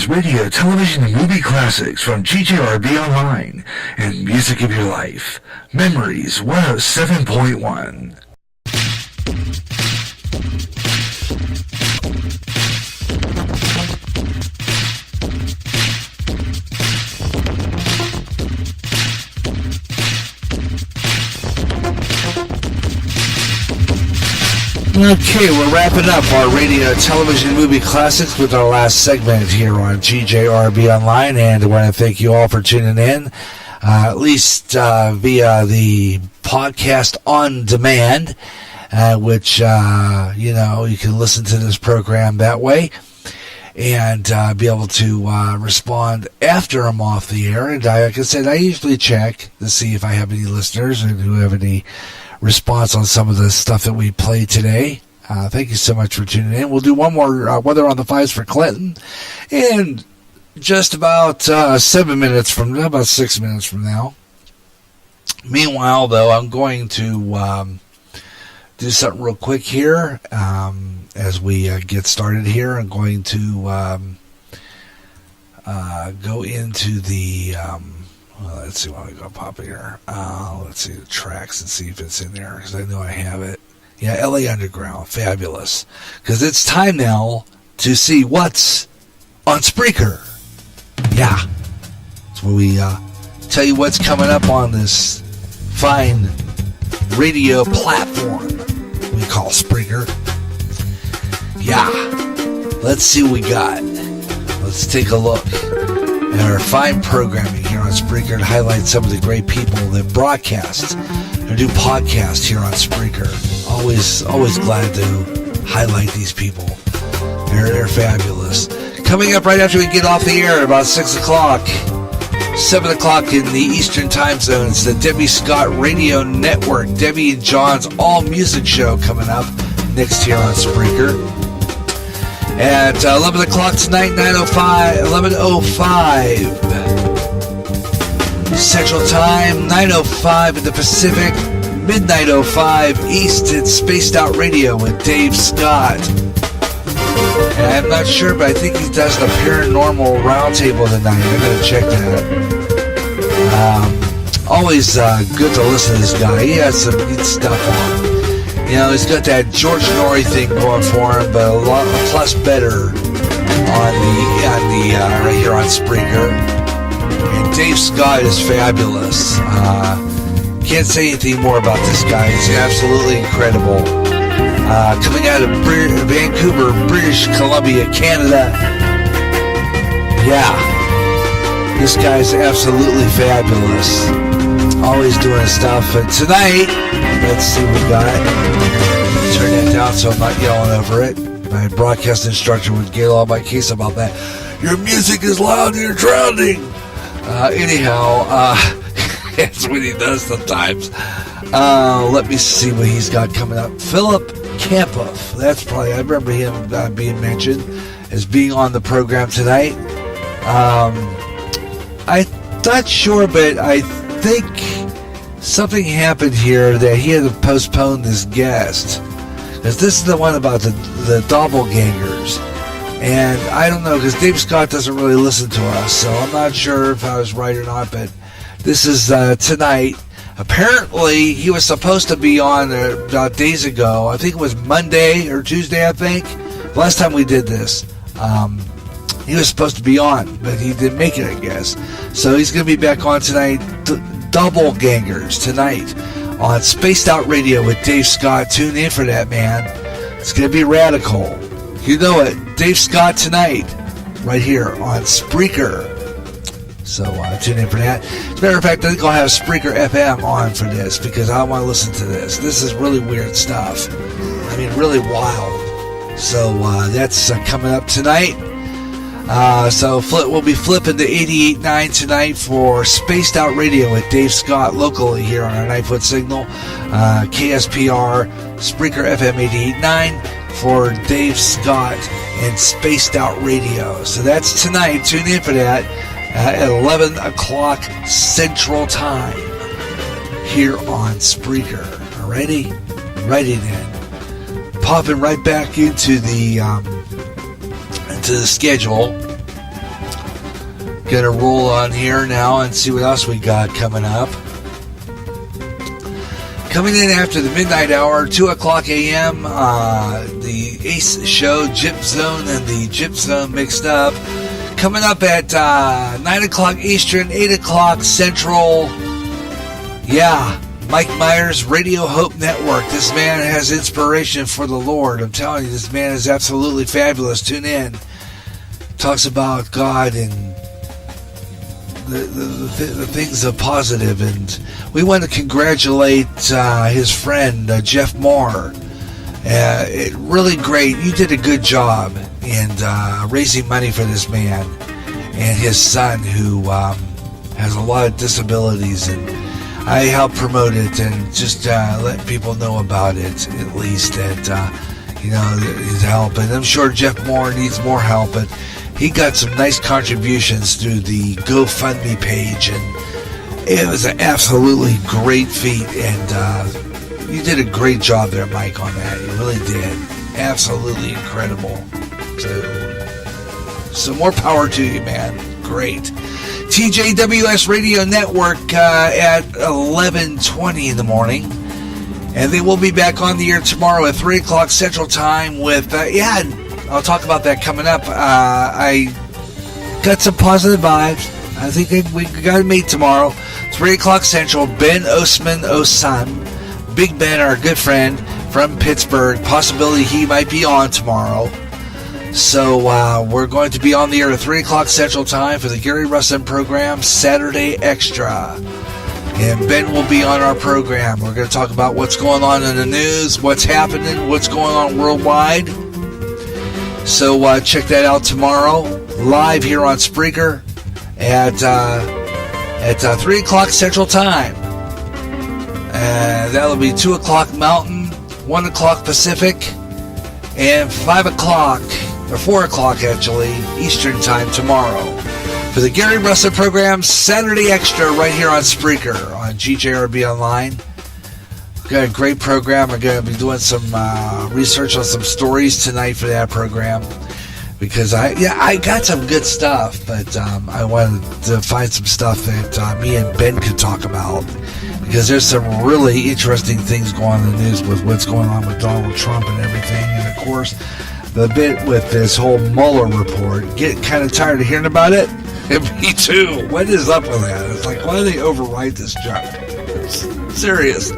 today's radio, television, and movie classics from GJRB Online and Music of Your Life. Memories 107.1. Okay, we're wrapping up our radio, television, movie classics with our last segment here on GJRB Online, and I want to thank you all for tuning in, at least via the podcast on demand, which, you can listen to this program that way and be able to respond after I'm off the air. And like I said, I usually check to see if I have any listeners and who have any response on some of the stuff that we played today. Thank you so much for tuning in. We'll do one more Weather on the Fives for Clinton in just about 6 minutes from now. Meanwhile, though, I'm going to do something real quick here as we get started here. I'm going to go into the let's see what I got pop here. Let's see the tracks and see if it's in there, because I know I have it. Yeah, LA Underground, fabulous. Because it's time now to see what's on Spreaker. Yeah, it's where we tell you what's coming up on this fine radio platform we call Spreaker. Yeah, let's see what we got. Let's take a look at our fine programming here on Spreaker and highlight some of the great people that broadcast or do podcasts here on Spreaker. Always glad to highlight these people. They're fabulous. Coming up right after we get off the air at about 6 o'clock, 7 o'clock in the Eastern Time Zone, it's the Debbie Scott Radio Network. Debbie and John's All Music Show coming up next here on Spreaker. At 11 o'clock tonight, 11:05 Central Time, 9:05 in the Pacific, midnight 05 East. It's Spaced Out Radio with Dave Scott. And I'm not sure, but I think he does the Paranormal Roundtable tonight. I'm going to check that. Always good to listen to this guy. He has some neat stuff on. You know, he's got that George Norrie thing going for him, but a lot plus better on the right here on Spreaker. And Dave Scott is fabulous. Can't say anything more about this guy. He's absolutely incredible. Coming out of Vancouver, British Columbia, Canada. Yeah, this guy's absolutely fabulous. Always doing stuff. And tonight, let's see what we got. Turn that down so I'm not yelling over it. My broadcast instructor would get on my case about that. Your music is loud and you're drowning. Anyhow, that's what he does sometimes. Let me see what he's got coming up. Philip Campoff. That's probably, I remember him being mentioned as being on the program tonight. I'm not sure, but I think something happened here that he had to postpone this guest, because this is the one about the doppelgangers, and I don't know, because Dave Scott doesn't really listen to us, so I'm not sure if I was right or not, but this is tonight. Apparently he was supposed to be on about days ago. I think it was Monday or Tuesday, I think, last time we did this. He was supposed to be on, but he didn't make it, I guess. So he's going to be back on tonight. Doppelgangers tonight on Spaced Out Radio with Dave Scott. Tune in for that, man. It's going to be radical. You know it. Dave Scott tonight, right here on Spreaker. So tune in for that. As a matter of fact, I think I'll have Spreaker FM on for this, because I want to listen to this. This is really weird stuff. I mean, really wild. So that's coming up tonight. So we'll be flipping to 88.9 tonight for Spaced Out Radio with Dave Scott locally here on our 9-foot signal. KSPR, Spreaker FM 88.9 for Dave Scott and Spaced Out Radio. So that's tonight. Tune in for that at 11 o'clock Central Time here on Spreaker. Alrighty? Righty then. Popping right back into the schedule. Gonna roll on here now and see what else we got coming up. Coming in after the midnight hour, 2 o'clock a.m., the Ace Show, Gyp Zone, and the Gyp Zone mixed up. Coming up at 9 o'clock Eastern, 8 o'clock Central. Yeah, Mike Myers, Radio Hope Network. This man has inspiration for the Lord. I'm telling you, this man is absolutely fabulous. Tune in. Talks about God and the things of positive, and we want to congratulate his friend Jeff Moore. Really great. You did a good job in raising money for this man and his son, who has a lot of disabilities, and I helped promote it and just let people know about it, at least that his help. And I'm sure Jeff Moore needs more help, but he got some nice contributions through the GoFundMe page, and it was an absolutely great feat. And you did a great job there, Mike, on that. You really did. Absolutely incredible. So more power to you, man. Great. TJWS Radio Network at 11:20 in the morning. And they will be back on the air tomorrow at 3 o'clock Central Time with, I'll talk about that coming up. I got some positive vibes. I think we got to meet tomorrow. 3 o'clock Central. Ben Osman Osan. Big Ben, our good friend from Pittsburgh. Possibility he might be on tomorrow. So we're going to be on the air at 3 o'clock Central Time for the Gary Russin program, Saturday Extra. And Ben will be on our program. We're going to talk about what's going on in the news, what's happening, what's going on worldwide. So check that out tomorrow, live here on Spreaker at 3 o'clock Central Time. That'll be 2 o'clock Mountain, 1 o'clock Pacific, and 5 o'clock, or 4 o'clock actually, Eastern Time tomorrow. For the Gary Russell program, Saturday Extra, right here on Spreaker, on GJRB Online. Got a great program. We're going to be doing some research on some stories tonight for that program, because I got some good stuff, but I wanted to find some stuff that me and Ben could talk about, because there's some really interesting things going on in the news with what's going on with Donald Trump and everything, and of course the bit with this whole Mueller report. Get kind of tired of hearing about it? Me too. What is up with that? It's like, why do they overwrite this junk? It's serious.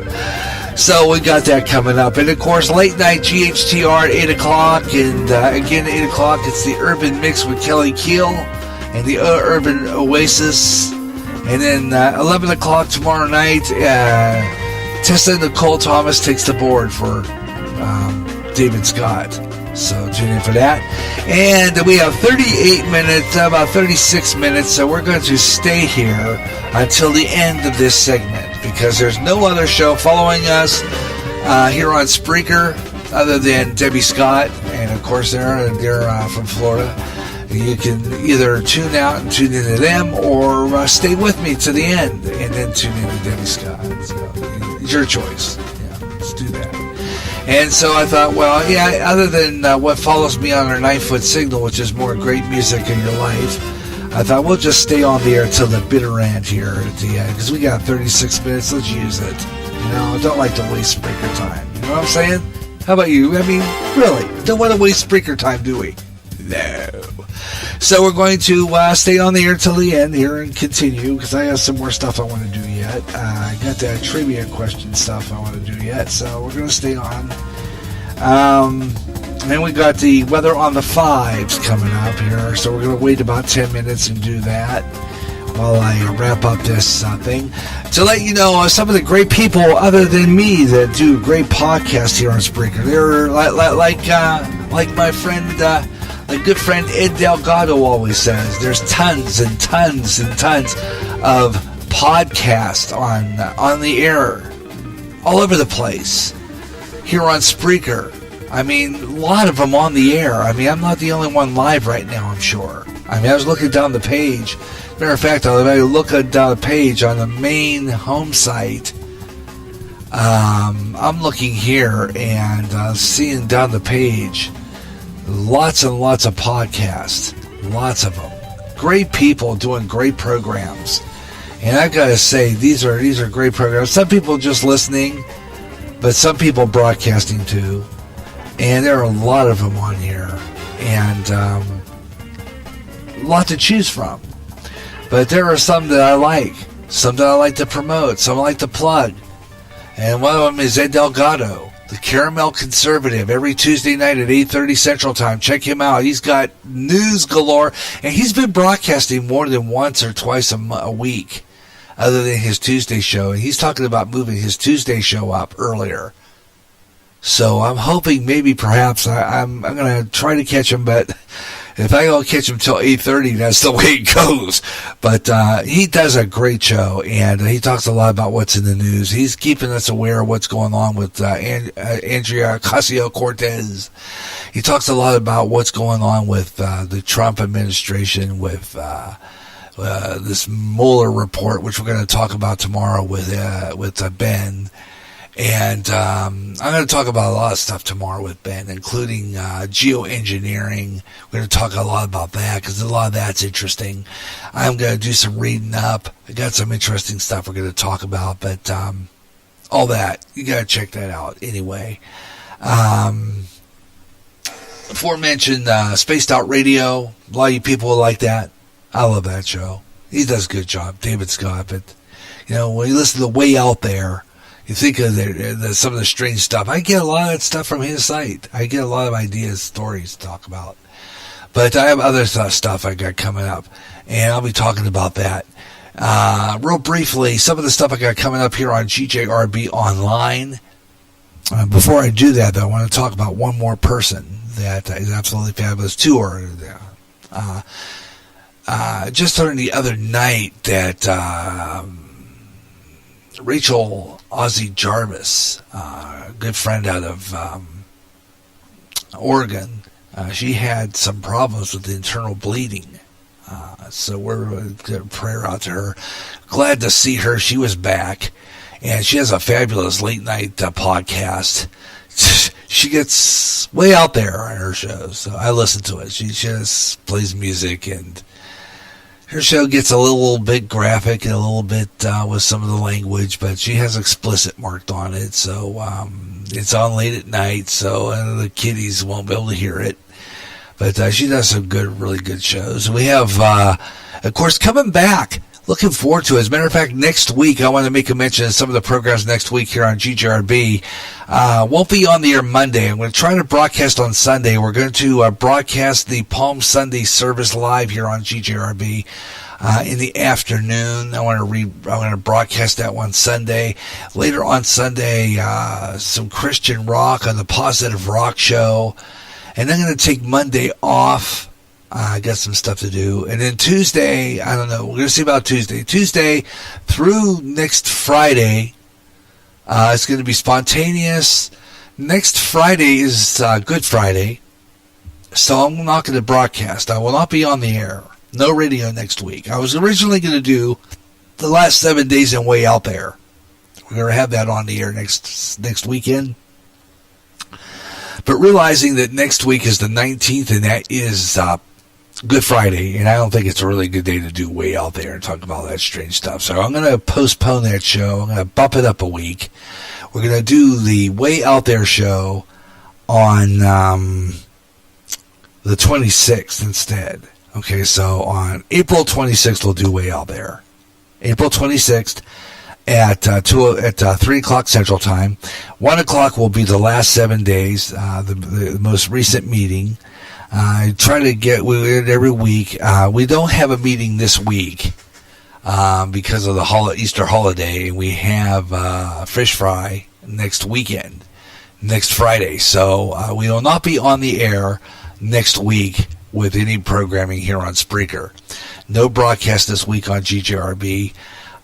So we got that coming up. And of course, late night GHTR at 8 o'clock. And again, at 8 o'clock, it's the Urban Mix with Kelly Keel and the Urban Oasis. And then 11 o'clock tomorrow night, Tessa Nicole Thomas takes the board for David Scott. So tune in for that. And we have 38 minutes, about 36 minutes, so we're going to stay here until the end of this segment, because there's no other show following us here on Spreaker other than Debbie Scott, and of course they're from Florida. You can either tune out and tune into them, or stay with me to the end and then tune into Debbie Scott. So it's your choice. Yeah, let's do that. And so I thought, well, yeah, other than what follows me on our 9-foot signal, which is more great music in your life, I thought we'll just stay on the air till the bitter end here at the end, because we got 36 minutes. Let's use it. I don't like to waste Spreaker time. You know what I'm saying? How about you? I mean, really, don't want to waste Spreaker time, do we? No. So we're going to stay on the air till the end here and continue, because I have some more stuff I want to do yet. I got that trivia question stuff I want to do yet, so we're going to stay on. Then we got the weather on the fives coming up here, so we're going to wait about 10 minutes and do that while I wrap up this thing. To let you know, some of the great people other than me that do great podcasts here on Spreaker, they're like my friend... a good friend Ed Delgado always says, there's tons and tons and tons of podcasts on the air all over the place here on Spreaker. I mean, a lot of them on the air. I mean, I'm not the only one live right now, I'm sure. I mean, I was looking down the page. Matter of fact, I was looking down the page on the main home site. I'm looking here and seeing down the page lots and lots of podcasts. Lots of them. great people doing great programs. And I gotta say, these are great programs. Some people just listening, but some people broadcasting too. And there are a lot of them on here, and a lot to choose from. But there are some that I like, some that I like to promote, some I like to plug. And one of them is Ed Delgado, the Caramel Conservative, every Tuesday night at 8:30 Central Time. Check him out. He's got news galore, and he's been broadcasting more than once or twice a week, other than his Tuesday show. And he's talking about moving his Tuesday show up earlier. So I'm hoping maybe perhaps I'm going to try to catch him, but if I don't catch him till 8:30, that's the way it goes. But he does a great show, and he talks a lot about what's in the news. He's keeping us aware of what's going on with Andrea Ocasio-Cortez. He talks a lot about what's going on with the Trump administration, with this Mueller report, which we're going to talk about tomorrow with Ben. And I'm going to talk about a lot of stuff tomorrow with Ben, including geoengineering. We're going to talk a lot about that because a lot of that's interesting. I'm going to do some reading up. I got some interesting stuff we're going to talk about, but all that, you got to check that out anyway. Aforementioned Spaced Out Radio. A lot of you people will like that. I love that show. He does a good job, David Scott. But, when you listen to Way Out There, you think of some of the strange stuff. I get a lot of that stuff from his site. I get a lot of ideas, stories to talk about. But I have other stuff I got coming up, and I'll be talking about that. Real briefly, some of the stuff I got coming up here on GJRB Online. Before I do that, though, I want to talk about one more person that is absolutely fabulous. Two are there. Just learned the other night that Rachel Ozzie Jarvis, a good friend out of Oregon, she had some problems with internal bleeding. So we're going to get a prayer out to her. Glad to see her. She was back. And she has a fabulous late night podcast. She gets way out there on her show. So I listen to it. She just plays music, and her show gets a little bit graphic and a little bit with some of the language, but she has explicit marked on it, so it's on late at night, so the kiddies won't be able to hear it. But she does some really good shows. We have, of course, coming back. Looking forward to it. As a matter of fact, next week, I want to make a mention of some of the programs next week here on GJRB. Won't be on the air Monday. I'm going to try to broadcast on Sunday. We're going to broadcast the Palm Sunday service live here on GJRB in the afternoon. I want to broadcast that one Sunday. Later on Sunday, some Christian rock on the Positive Rock Show. And I'm going to take Monday off. I got some stuff to do. And then Tuesday, I don't know. We're going to see about Tuesday. Tuesday through next Friday, it's going to be spontaneous. Next Friday is Good Friday. So I'm not going to broadcast. I will not be on the air. No radio next week. I was originally going to do the last 7 days and Way Out There. We're going to have that on the air next weekend. But realizing that next week is the 19th, and that is Good Friday, and I don't think it's a really good day to do Way Out There and talk about that strange stuff. So I'm going to postpone that show. I'm going to bump it up a week. We're going to do the Way Out There show on the 26th instead. Okay, so on April 26th, we'll do Way Out There. April 26th at 3 o'clock Central Time. 1 o'clock will be the last 7 days, the most recent meeting. I try to get it every week. We don't have a meeting this week because of the Easter holiday. We have fish fry next weekend, next Friday. So we will not be on the air next week with any programming here on Spreaker. No broadcast this week on GJRB.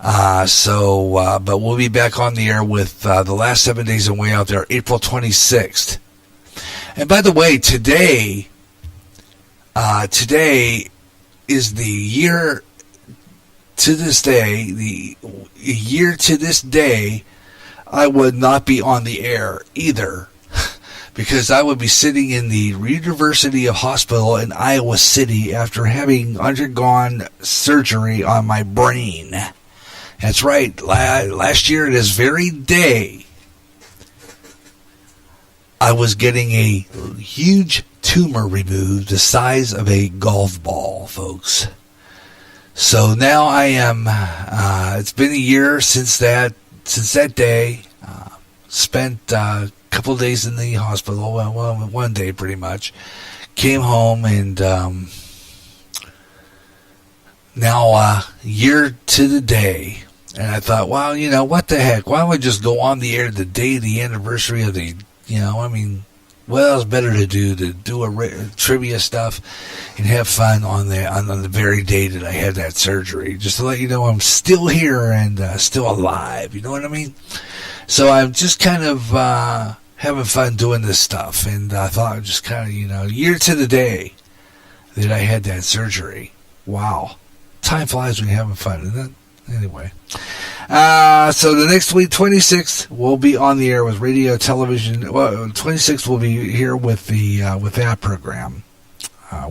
But we'll be back on the air with the last 7 days and Way Out There, April 26th. And by the way, today is the year to this day, I would not be on the air either because I would be sitting in the University of Hospital in Iowa City after having undergone surgery on my brain. That's right. Last year, this very day, I was getting a huge tumor removed the size of a golf ball, folks. So now I am, it's been a year since that day. Spent a couple of days in the hospital, well, one day pretty much. Came home and now a year to the day. And I thought, well, what the heck? Why don't we just go on the air the day of the anniversary of the, what else better to do a trivia stuff and have fun on the very day that I had that surgery, just to let you know I'm still here and still alive. You know what I mean? So I'm just kind of having fun doing this stuff, and I thought I'd just kind of, year to the day that I had that surgery. Wow. Time flies when you're having fun, isn't it? Anyway. So the next week, 26th, we'll be on the air with radio, television. Well, 26th we'll be here with that program.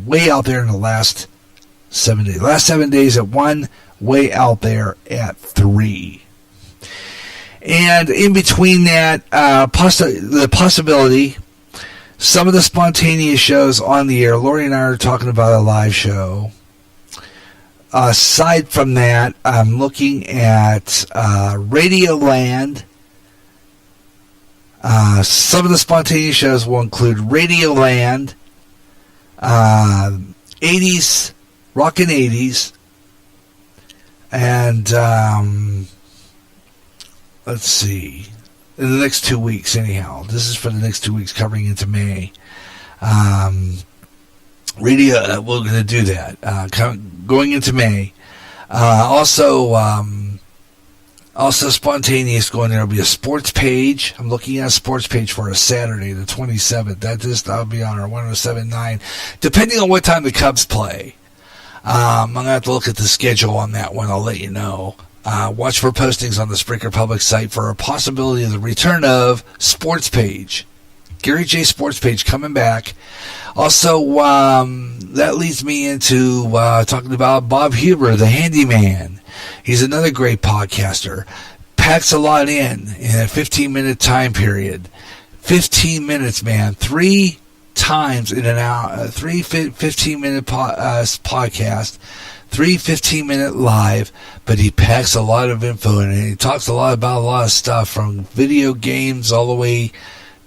Way out there in the last 7 days. Last 7 days at 1, way out there at 3. And in between that, the possibility, some of the spontaneous shows on the air. Lori and I are talking about a live show. Aside from that, I'm looking at Radioland. Some of the spontaneous shows will include Radioland, 80s, Rockin' 80s, and let's see, in the next 2 weeks anyhow. This is for the next 2 weeks covering into May. Radio, we're going to do that, going into May. Also spontaneous going there will be a sports page. I'm looking at a sports page for a Saturday, the 27th. That'll be on our 107.9, depending on what time the Cubs play. I'm going to have to look at the schedule on that one. I'll let you know. Watch for postings on the Spreaker Public site for a possibility of the return of sports page. Gary J. Sports Page coming back. Also, that leads me into talking about Bob Huber, the handyman. He's another great podcaster. Packs a lot in a 15-minute time period. 15 minutes, man. 3 times in an hour. 3 15-minute podcast. 3 15-minute live. But he packs a lot of info in, and he talks a lot about a lot of stuff, from video games all the way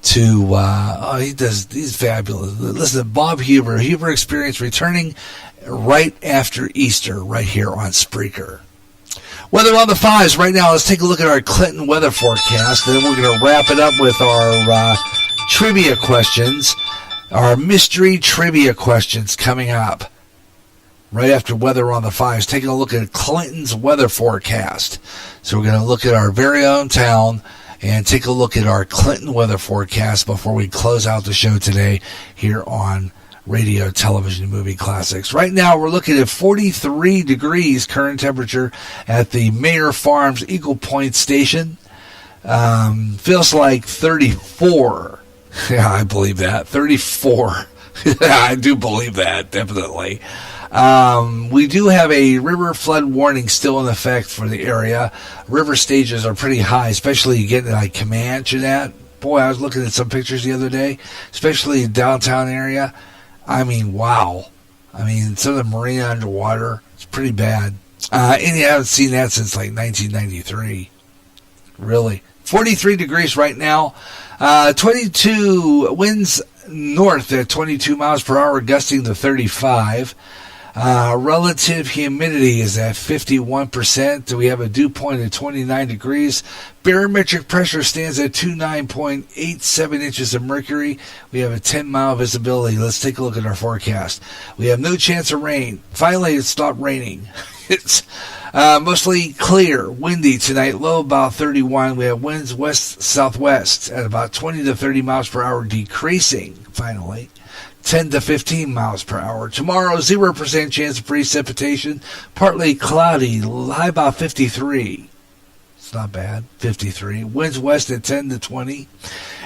to he's fabulous. Listen to Bob Huber Experience, returning right after Easter, right here on Spreaker. Weather on the 5s right now. Let's take a look at our Clinton weather forecast, and then we're going to wrap it up with our trivia questions, our mystery trivia questions coming up right after weather on the 5s. Taking a look at Clinton's weather forecast. So we're going to look at our very own town and take a look at our Clinton weather forecast before we close out the show today here on Radio, Television, Movie Classics. Right now, we're looking at 43 degrees current temperature at the Mayer Farms Eagle Point Station. Feels like 34. Yeah, I believe that. 34. I do believe that, definitely. We do have a river flood warning still in effect for the area. River stages are pretty high, especially getting like Comanche and that. Boy, I was looking at some pictures the other day, especially in downtown area. I mean, wow. I mean, some of the marina underwater, it's pretty bad. And you haven't seen that since like 1993. Really. 43 degrees right now. 22 winds north at 22 miles per hour, gusting to 35. Relative humidity is at 51%. We have a dew point at 29 degrees. Barometric pressure stands at 29.87 inches of mercury. We have a 10-mile visibility. Let's take a look at our forecast. We have no chance of rain. Finally, it stopped raining. It's mostly clear, windy tonight, low about 31. We have winds west-southwest at about 20 to 30 miles per hour, decreasing, finally. 10 to 15 miles per hour. Tomorrow, 0% chance of precipitation. Partly cloudy, high about 53. It's not bad, 53. Winds west at 10 to 20.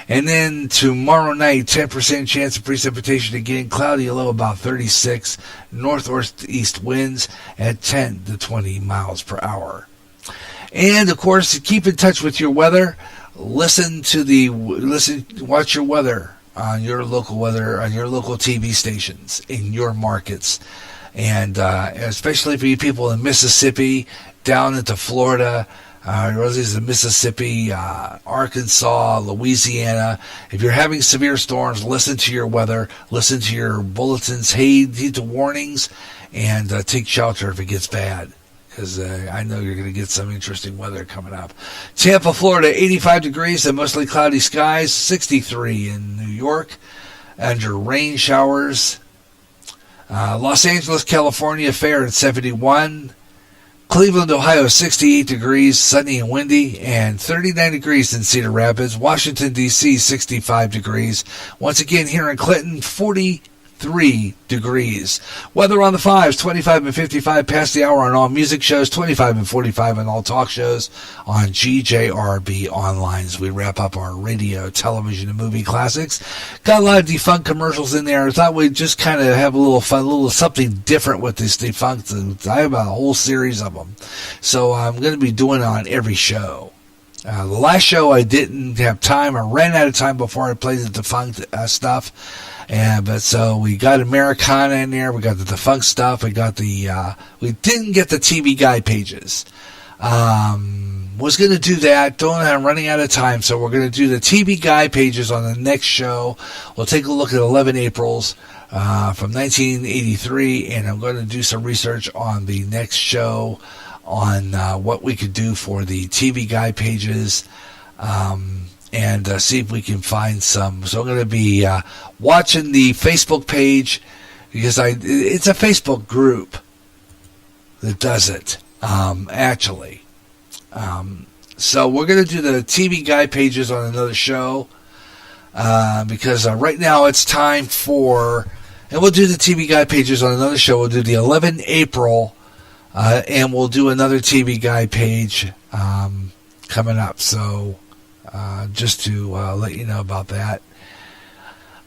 And then tomorrow night, 10% chance of precipitation again. Cloudy, a low about 36. Northeast winds at 10 to 20 miles per hour. And of course, keep in touch with your weather. Watch your weather on your local TV stations in your markets. And especially for you people in Mississippi, down into Florida, Rosie's in Mississippi, Arkansas, Louisiana. If you're having severe storms, listen to your weather, listen to your bulletins, heed the warnings, and take shelter if it gets bad. Because I know you're going to get some interesting weather coming up. Tampa, Florida, 85 degrees and mostly cloudy skies. 63 in New York, under rain showers. Los Angeles, California, fair at 71. Cleveland, Ohio, 68 degrees, sunny and windy, and 39 degrees in Cedar Rapids. Washington, D.C., 65 degrees. Once again, here in Clinton, 43 degrees. Weather on the 5s, 25 and 55 past the hour on all music shows, 25 and 45 on all talk shows on GJRB Online. As we wrap up our radio, television, and movie classics. Got a lot of defunct commercials in there. I thought we'd just kind of have a little fun, a little something different with these defunct. I have a whole series of them. So I'm going to be doing it on every show. The last show I didn't have time. I ran out of time before I played the defunct stuff. But so we got Americana in there. We got the defunct stuff. We got we didn't get the TV guide pages. Was going to do that. I'm running out of time. So we're going to do the TV guide pages on the next show. We'll take a look at 11 Aprils, from 1983. And I'm going to do some research on the next show on, what we could do for the TV guide pages. And see if we can find some. So I'm going to be watching the Facebook page because it's a Facebook group that does it, actually. So we're going to do the TV guide pages on another show because right now it's time for, and we'll do the TV guide pages on another show. We'll do the 11 April, and we'll do another TV guide page coming up. So just to let you know about that.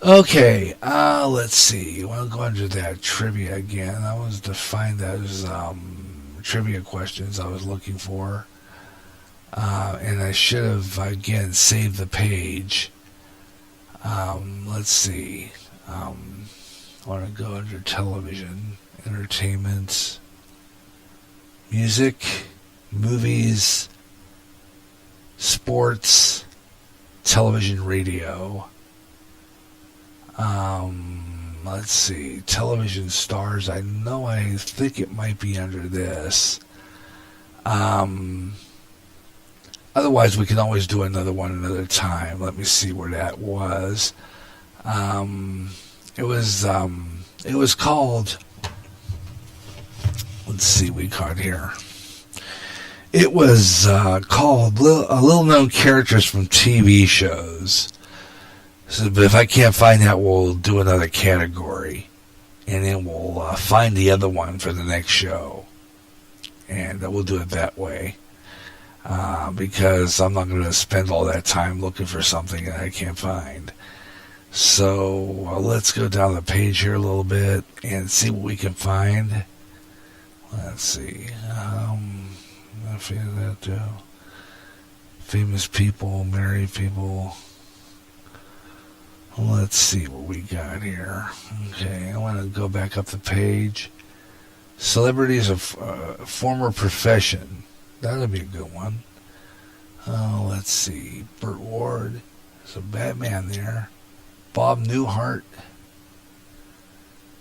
Okay, let's see. I want to go into that trivia again. I was to find those trivia questions I was looking for. And I should have, again, saved the page. Let's see. I want to go under television, entertainment, music, movies, sports, television, radio. Let's see. Television stars. I think it might be under this. Otherwise, we can always do another one another time. Let me see where that was. It was called. Let's see. We got here. It was called Little Known Characters from TV Shows. So, but if I can't find that, we'll do another category. And then we'll find the other one for the next show. And we'll do it that way. Because I'm not going to spend all that time looking for something that I can't find. So let's go down the page here a little bit and see what we can find. Let's see. I feel that too. Famous people, married people. Let's see what we got here. Okay, I want to go back up the page. Celebrities of former profession. That'll be a good one. Let's see. Burt Ward. There's a Batman there. Bob Newhart.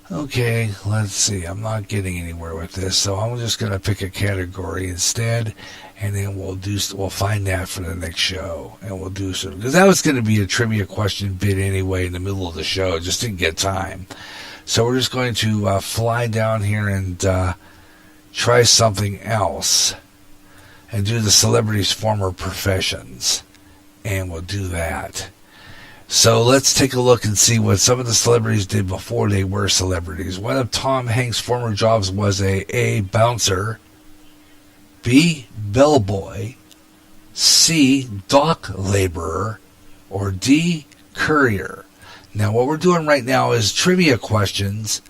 Okay, let's see. I'm not getting anywhere with this, so I'm just going to pick a category instead, and then we'll find that for the next show, and we'll do some, because that was going to be a trivia question bit anyway in the middle of the show. Just didn't get time. So we're just going to fly down here and try something else and do the celebrities' former professions, and we'll do that. So let's take a look and see what some of the celebrities did before they were celebrities. One of Tom Hanks' former jobs was A, bouncer, B, bellboy, C, dock laborer, or D, courier. Now, what we're doing right now is trivia questions.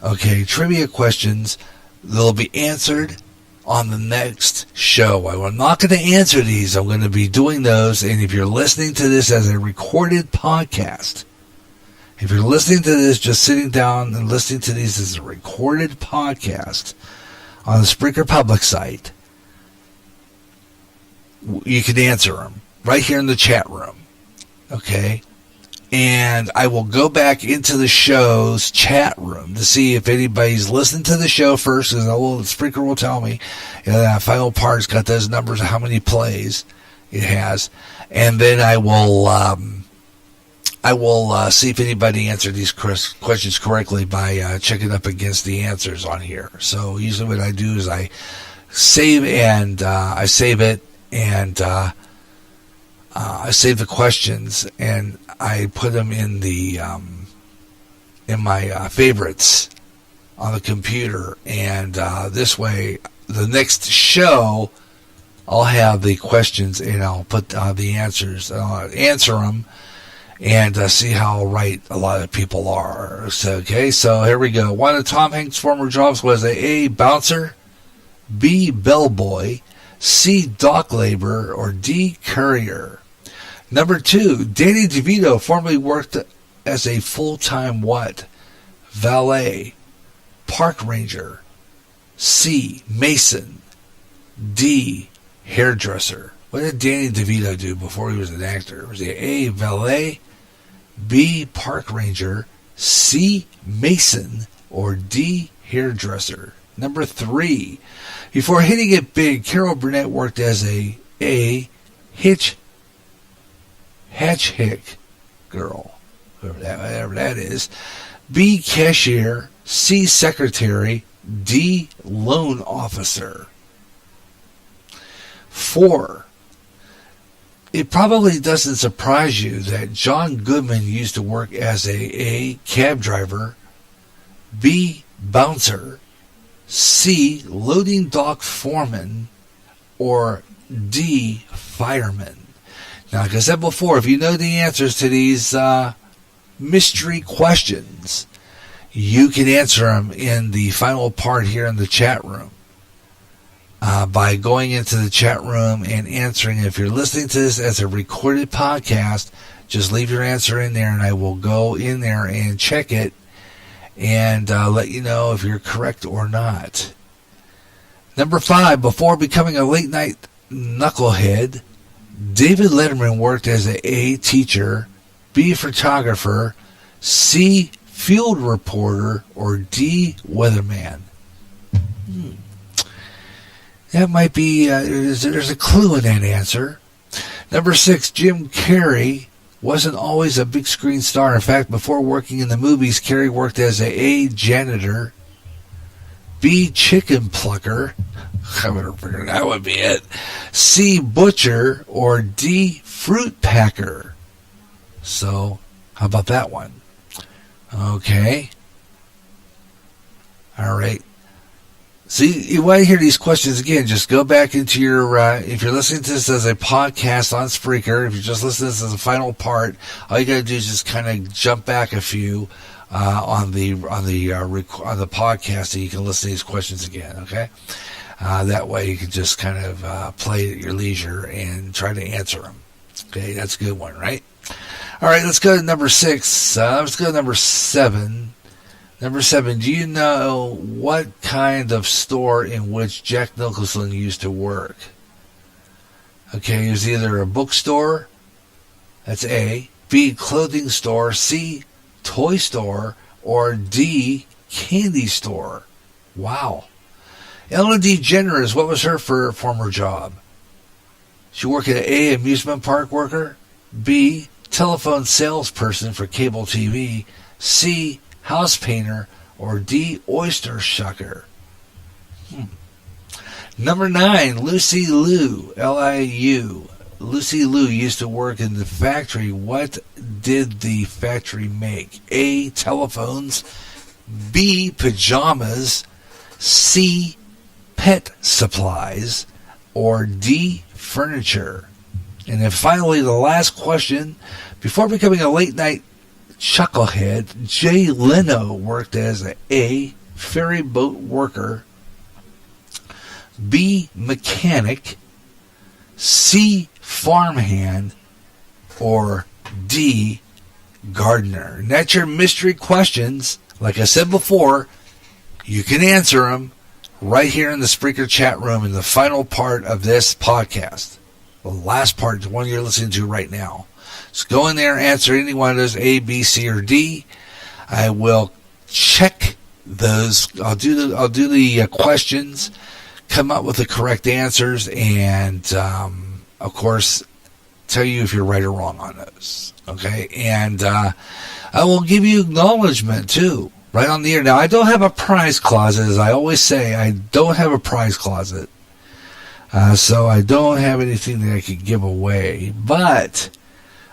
Okay, trivia questions. They'll be answered on the next show. I'm not going to answer these. I'm going to be doing those. And if you're listening to this as a recorded podcast, if you're listening to this, just sitting down and listening to these as a recorded podcast on the Spreaker public site, you can answer them right here in the chat room. Okay? And I will go back into the show's chat room to see if anybody's listened to the show first, because Spreaker will tell me. That final part's got those numbers of how many plays it has. And then I will see if anybody answered these questions correctly by checking up against the answers on here. So usually what I do is I save it and I save the questions and I put them in the in my favorites on the computer, and this way the next show I'll have the questions and I'll put the answers. I'll answer them and see how right a lot of people are. So, okay, so here we go. One of Tom Hanks' former jobs was A, bouncer, B, bellboy, C, dock laborer, or D, courier. Number 2, Danny DeVito formerly worked as a full-time what? Valet, park ranger, C, mason, D, hairdresser. What did Danny DeVito do before he was an actor? Was he A, valet, B, park ranger, C, mason, or D, hairdresser? Number 3, before hitting it big, Carol Burnett worked as a hatch hick girl, whatever that is, B, cashier, C, secretary, D, loan officer. 4, it probably doesn't surprise you that John Goodman used to work as a cab driver, B, bouncer, C, loading dock foreman, or D, fireman. Now, like I said before, if you know the answers to these mystery questions, you can answer them in the final part here in the chat room by going into the chat room and answering. If you're listening to this as a recorded podcast, just leave your answer in there, and I will go in there and check it and let you know if you're correct or not. Number 5, before becoming a late-night knucklehead, David Letterman worked as a teacher, B, photographer, C, field reporter, or D, weatherman. That might be, there's a clue in that answer. Number 6, Jim Carrey wasn't always a big screen star. In fact, before working in the movies, Carrey worked as a janitor, B, chicken plucker. I would have figured that would be it. C, butcher, or D, fruit packer. So, how about that one? Okay. All right. See, you want to hear these questions again, just go back into your, if you're listening to this as a podcast on Spreaker, if you're just listening to this as a final part, all you got to do is just kind of jump back a few on the podcast, and you can listen to these questions again, okay? That way you can just kind of play at your leisure and try to answer them. Okay, that's a good one, right? All right, let's go to number 6. Let's go to number 7. Number 7, do you know what kind of store in which Jack Nicholson used to work? Okay, it was either a bookstore, that's A, B, clothing store, C, toy store, or D, candy store. Wow. Ellen DeGeneres, what was her former job? She worked at A, amusement park worker, B, telephone salesperson for cable TV, C, house painter, or D, oyster shucker. Number 9, Lucy Liu, L-I-U. Lucy Liu used to work in the factory. What did the factory make? A, telephones, B, pajamas, C, pet supplies, or D, furniture. And then finally, the last question. Before becoming a late-night chucklehead, Jay Leno worked as A, ferry boat worker, B, mechanic, C, farmhand, or D, gardener. And that's your mystery questions. Like I said before, you can answer them right here in the Spreaker chat room in the final part of this podcast. The last part, the one you're listening to right now. So go in there and answer any one of those A, B, C, or D. I will check those. I'll do the questions, come up with the correct answers, and of course tell you if you're right or wrong on those. Okay, and I will give you acknowledgement too, right on the air. Now, I don't have a prize closet, as I always say. I don't have a prize closet, so I don't have anything that I could give away. But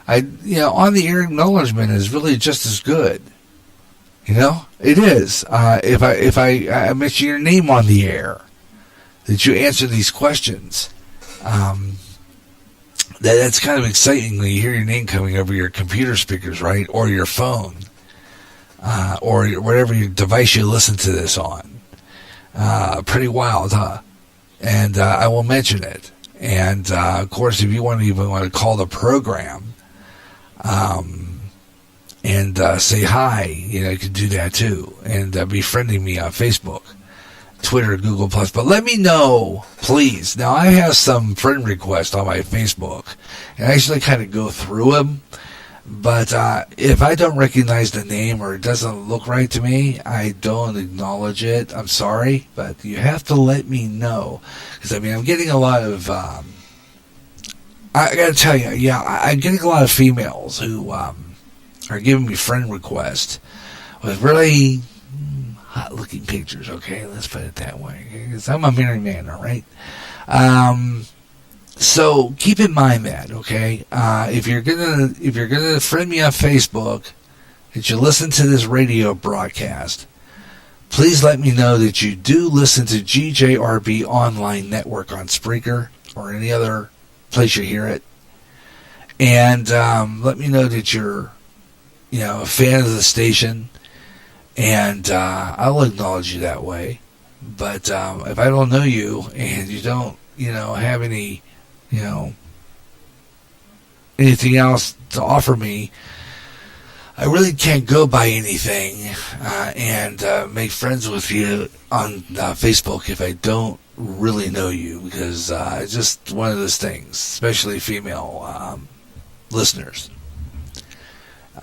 on the air acknowledgement is really just as good. It is. If I mention your name on the air, that you answer these questions. That's kind of exciting when you hear your name coming over your computer speakers, right? Or your phone. Or whatever your device you listen to this on. Pretty wild, huh? And I will mention it. And, of course, if you want to call the program and say hi, you can do that too. And befriending me on Facebook, Twitter, Google+. But let me know, please. Now, I have some friend requests on my Facebook, and I actually kind of go through them. But if I don't recognize the name or it doesn't look right to me, I don't acknowledge it. I'm sorry, but you have to let me know. Because, I'm getting a lot of... I got to tell you, I'm getting a lot of females who are giving me friend requests with really hot-looking pictures, okay? Let's put it that way. Because I'm a married man, all right? So keep in mind that, okay? If you're gonna friend me on Facebook, that you listen to this radio broadcast, please let me know that you do listen to GJRB Online Network on Spreaker or any other place you hear it, and let me know that you're, a fan of the station, and I'll acknowledge you that way. But if I don't know you and you don't, have any, anything else to offer me, I really can't go by anything and make friends with you on Facebook if I don't really know you, because it's just one of those things, especially female listeners.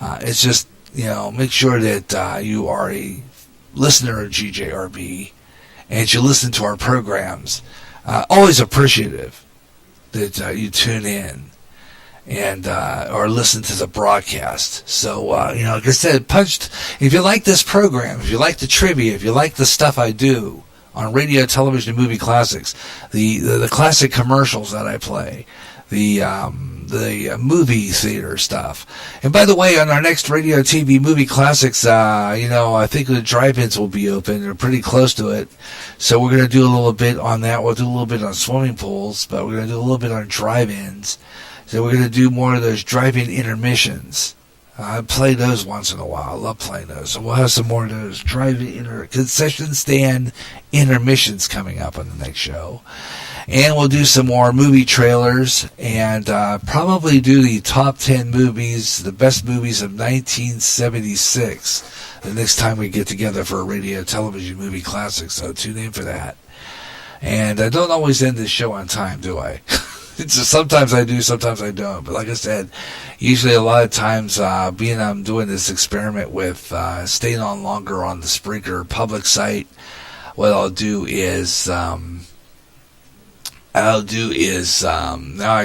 It's just, make sure that you are a listener of GJRB and you listen to our programs. Always appreciative that you tune in and or listen to the broadcast. So, like I said, if you like this program, if you like the trivia, if you like the stuff I do on radio, television, and movie classics, the classic commercials that I play, the movie theater stuff. And by the way, on our next radio, TV, movie classics, I think the drive-ins will be open. They're pretty close to it. So we're going to do a little bit on that. We'll do a little bit on swimming pools, but we're going to do a little bit on drive-ins. So we're going to do more of those drive-in intermissions. I play those once in a while. I love playing those. So we'll have some more of those drive-in concession stand intermissions coming up on the next show. And we'll do some more movie trailers and probably do the top 10 movies, the best movies of 1976, the next time we get together for a radio, television, movie classics. So tune in for that. And I don't always end this show on time, do I? Sometimes I do, sometimes I don't. But like I said, usually a lot of times, being I'm doing this experiment with staying on longer on the Spreaker public site, what I'll do is now I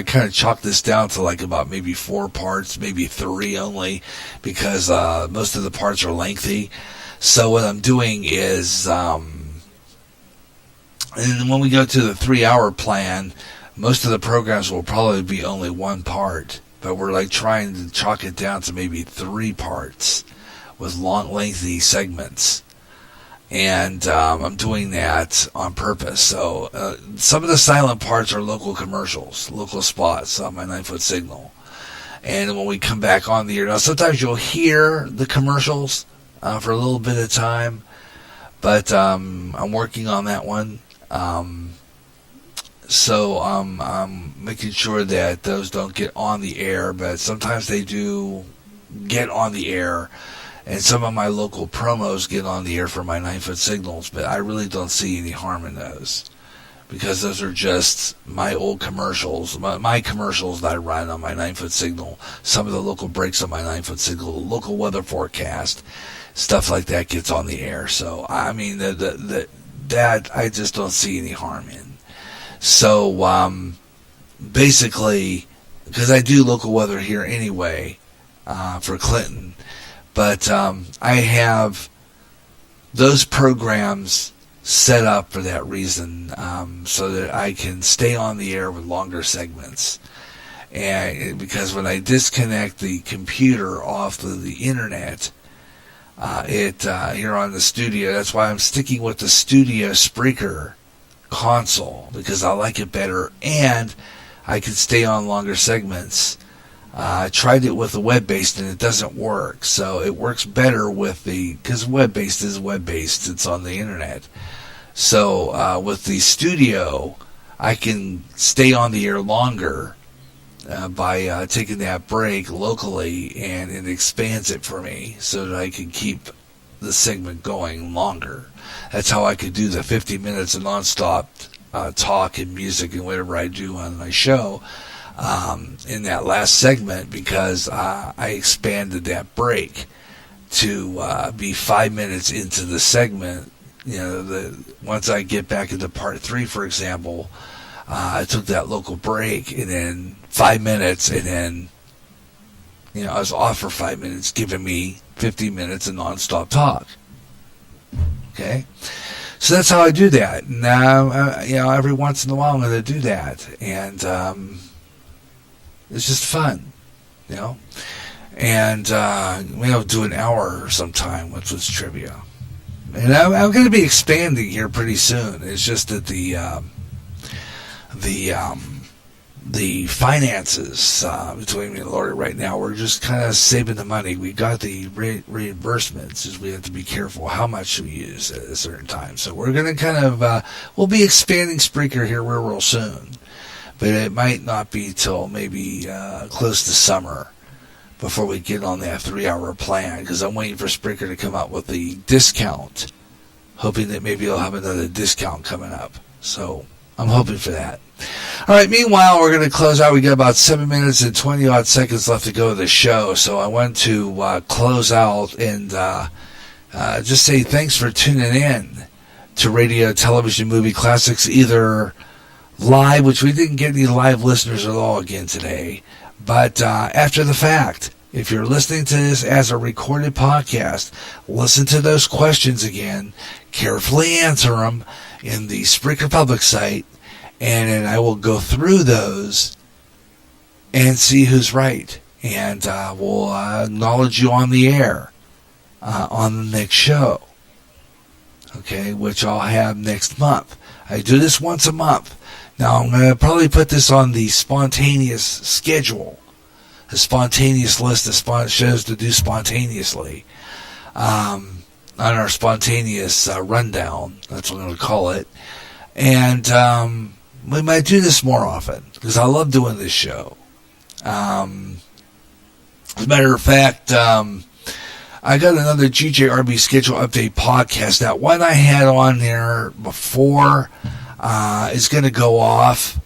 kind of chalk this down to like about maybe 4 parts, maybe 3 only, because most of the parts are lengthy. So what I'm doing is, and when we go to the 3-hour plan, most of the programs will probably be only 1 part, but we're like trying to chalk it down to maybe 3 parts with long, lengthy segments. And I'm doing that on purpose. So some of the silent parts are local commercials, local spots on my 9-foot signal. And when we come back on the air, now sometimes you'll hear the commercials for a little bit of time, but I'm working on that one. So I'm making sure that those don't get on the air, but sometimes they do get on the air. And some of my local promos get on the air for my 9-foot signals, but I really don't see any harm in those, because those are just my old commercials, my commercials that I run on my 9-foot signal, some of the local breaks on my 9-foot signal, the local weather forecast, stuff like that gets on the air. So, I mean, that I just don't see any harm in. So, basically, because I do local weather here anyway, for Clinton, but I have those programs set up for that reason, so that I can stay on the air with longer segments. And because when I disconnect the computer off of the internet, here on the studio, that's why I'm sticking with the Studio Spreaker console, because I like it better, and I can stay on longer segments. I tried it with the web-based and it doesn't work. So it works better with because web-based is web-based. It's on the internet. So with the studio, I can stay on the air longer by taking that break locally, and it expands it for me so that I can keep the segment going longer. That's how I could do the 50 minutes of nonstop talk and music and whatever I do on my show. In that last segment, because I expanded that break to be 5 minutes into the segment. You know, once I get back into part 3, for example, I took that local break, and then 5 minutes, and then, you know, I was off for 5 minutes, giving me 50 minutes of nonstop talk. Okay? So that's how I do that. Now, you know, every once in a while I'm going to do that. And, it's just fun, you know. And we'll do an hour sometime, which was trivia. And I'm going to be expanding here pretty soon. It's just that the finances between me and Lori right now, we're just kind of saving the money. We got the reimbursements, as we have to be careful how much we use at a certain time. So we're going to kind of we'll be expanding Spreaker here real soon. But it might not be till maybe close to summer before we get on that 3-hour plan, because I'm waiting for Spreaker to come out with the discount, hoping that maybe I'll have another discount coming up. So I'm hoping for that. All right, meanwhile, we're going to close out. We got about 7 minutes and 20-odd seconds left to go of the show, so I want to close out and just say thanks for tuning in to Radio, Television, Movie Classics, either live, which we didn't get any live listeners at all again today, but after the fact, if you're listening to this as a recorded podcast, listen to those questions again, carefully answer them in the Spreaker Public site, and then I will go through those and see who's right, and we'll acknowledge you on the air on the next show, okay, which I'll have next month. I do this once a month. Now, I'm going to probably put this on the spontaneous schedule, the spontaneous list of shows to do spontaneously, on our spontaneous rundown. That's what I'm going to call it. And we might do this more often, because I love doing this show. As a matter of fact, I got another GJRB schedule update podcast. That one I had on there before is going to go off,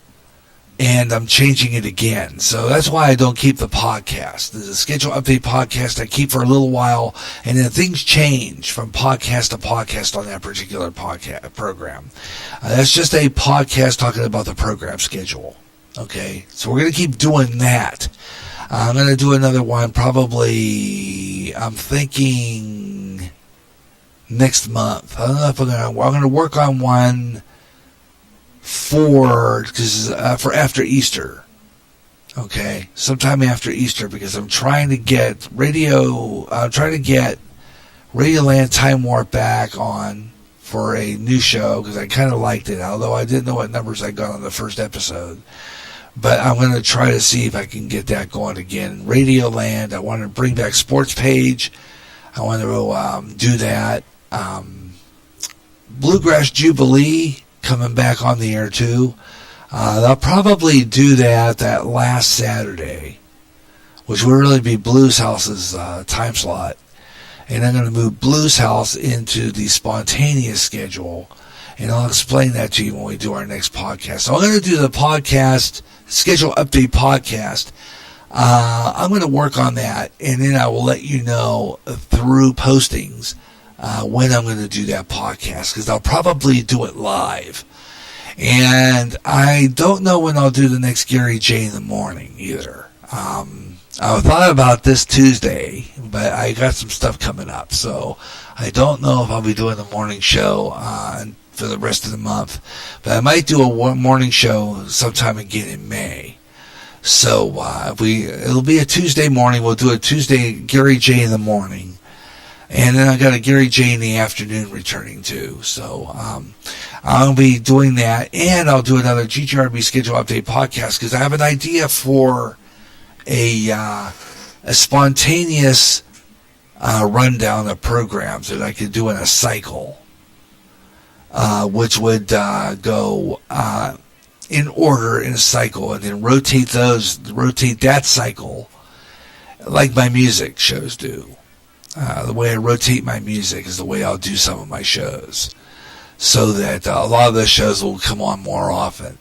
and I'm changing it again. So that's why I don't keep the podcast. There's a schedule update podcast I keep for a little while, and then things change from podcast to podcast on that particular podcast program. That's just a podcast talking about the program schedule. Okay, so we're going to keep doing that. I'm going to do another one probably, I'm thinking, next month. I don't know if I'm going to work on one for after Easter. Okay, sometime after Easter, because I'm trying to get Radioland Time Warp back on for a new show because I kind of liked it, although I didn't know what numbers I got on the first episode. But I'm going to try to see if I can get that going again. Radioland, I want to bring back Sports Page. I want to do that. Bluegrass Jubilee coming back on the air too. They'll probably do that last Saturday, which will really be Blues House's time slot. And I'm going to move Blues House into the spontaneous schedule. And I'll explain that to you when we do our next podcast. So I'm going to do the podcast, schedule update podcast. I'm going to work on that. And then I will let you know through postings when I'm going to do that podcast. Because I'll probably do it live. And I don't know when I'll do the next Gary J in the morning either. I thought about this Tuesday, but I got some stuff coming up, so I don't know if I'll be doing the morning show for the rest of the month. But I might do a morning show sometime again in May. So it'll be a Tuesday morning. We'll do a Tuesday Gary J in the morning, and then I got a Gary J in the afternoon returning too. So I'll be doing that, and I'll do another GGRB schedule update podcast because I have an idea for a spontaneous rundown of programs that I could do in a cycle, which would go in order in a cycle, and then rotate that cycle like my music shows do. The way I rotate my music is the way I'll do some of my shows, so that a lot of those shows will come on more often.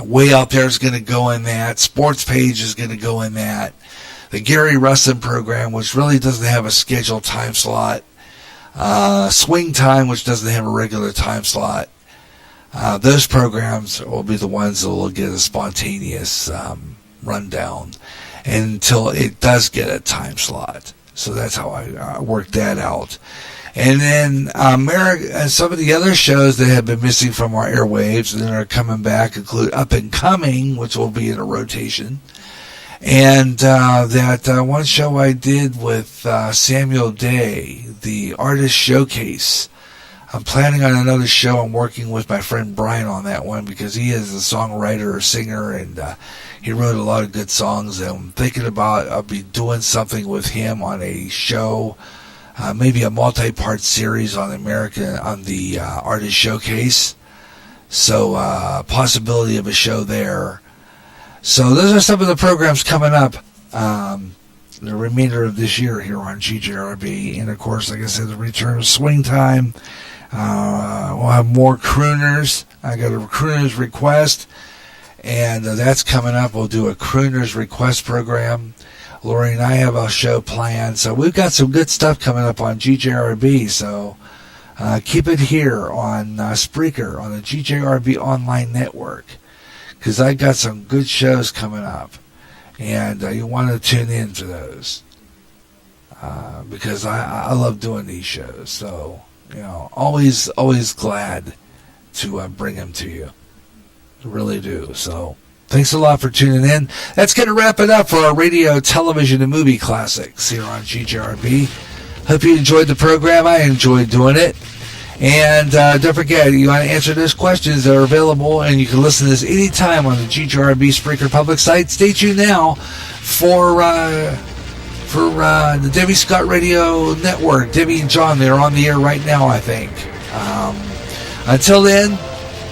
Way Out There is going to go in that. Sports Page is going to go in that. The Gary Rustin program, which really doesn't have a scheduled time slot. Swing Time, which doesn't have a regular time slot. Those programs will be the ones that will get a spontaneous rundown until it does get a time slot. So that's how I work that out. And then some of the other shows that have been missing from our airwaves that are coming back include Up and Coming, which will be in a rotation. And that one show I did with Samuel Day, the Artist Showcase. I'm planning on another show. I'm working with my friend Brian on that one because he is a songwriter, a singer, and he wrote a lot of good songs. And I'm thinking about I'll be doing something with him on a show. Maybe a multi-part series on the Artist Showcase. So, possibility of a show there. So those are some of the programs coming up the remainder of this year here on GJRB. And of course, like I said, the return of Swing Time. We'll have more crooners. I got a crooner's request, and that's coming up. We'll do a crooner's request program. Lori and I have a show planned, so we've got some good stuff coming up on GJRB, so keep it here on Spreaker, on the GJRB Online Network, because I got some good shows coming up, and you want to tune in to those, because I love doing these shows, so, always glad to bring them to you. I really do, so... Thanks a lot for tuning in. That's going to wrap it up for our radio, television, and movie classics here on GJRB. Hope you enjoyed the program. I enjoyed doing it. And don't forget, you want to answer those questions that are available, and you can listen to this anytime on the GJRB Spreaker public site. Stay tuned now for the Debbie Scott Radio Network. Debbie and John, they're on the air right now, I think. Until then,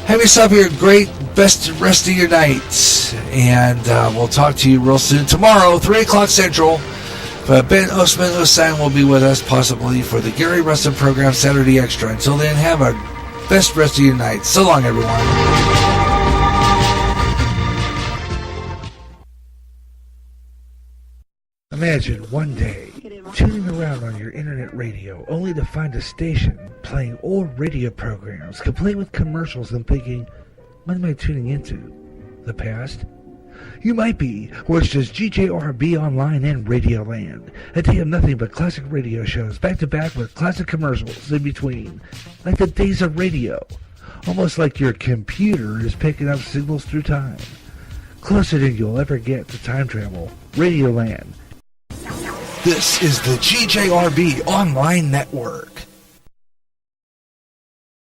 have yourself a great best rest of your night, and we'll talk to you real soon. Tomorrow, 3 o'clock Central, Ben Osman Osan will be with us, possibly for the Gary Rustin program, Saturday Extra. Until then, have a best rest of your night. So long, everyone. Imagine one day tuning around on your internet radio only to find a station playing old radio programs complete with commercials and thinking, what am I tuning into? The past? You might be, or it's just GJRB Online and Radioland. A day of nothing but classic radio shows back to back with classic commercials in between. Like the days of radio. Almost like your computer is picking up signals through time. Closer than you'll ever get to time travel. Radioland. This is the GJRB Online Network.